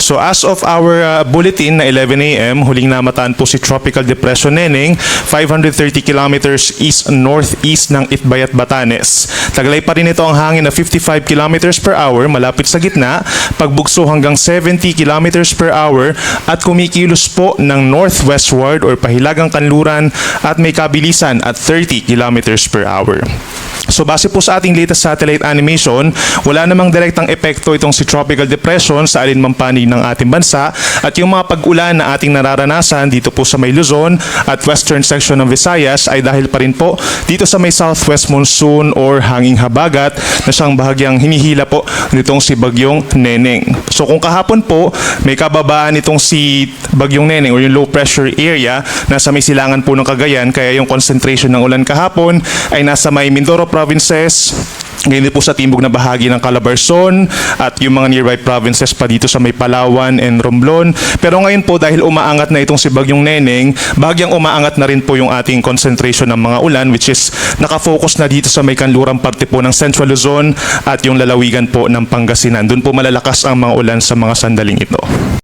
So as of our bulletin na 11 a.m., huling namataan po si Tropical Depression Neneng, 530 kilometers east-northeast ng Itbayat, Batanes. Taglay pa rin ito ang hangin na 55 kilometers per hour malapit sa gitna, pagbugso hanggang 70 kilometers per hour at kumikilos po ng northwestward or pahilagang kanluran at may kabilisan at 30 kilometers per hour. So base po sa ating latest satellite animation, wala namang direktang epekto itong si Tropical Depression sa alinmang panig ng ating bansa at yung mga pag-ulan na ating nararanasan dito po sa may Luzon at western section ng Visayas ay dahil pa rin po dito sa may southwest monsoon or hanging habagat na siyang bahagyang hinihila po nitong si Bagyong Neneng. So kung kahapon po may kababaan itong si Bagyong Neneng or yung low pressure area nasa may silangan po ng Cagayan, kaya yung concentration ng ulan kahapon ay nasa may Mindoro provinces, ngayon din po sa timbog na bahagi ng Calabarzon at yung mga nearby provinces pa dito sa may Palawan and Romblon. Pero ngayon po dahil umaangat na itong si Bagyong Neneng, bahagyang umaangat na rin po yung ating concentration ng mga ulan, which is nakafocus na dito sa may kanlurang parte po ng Central Luzon at yung lalawigan po ng Pangasinan. Doon po malalakas ang mga ulan sa mga sandaling ito.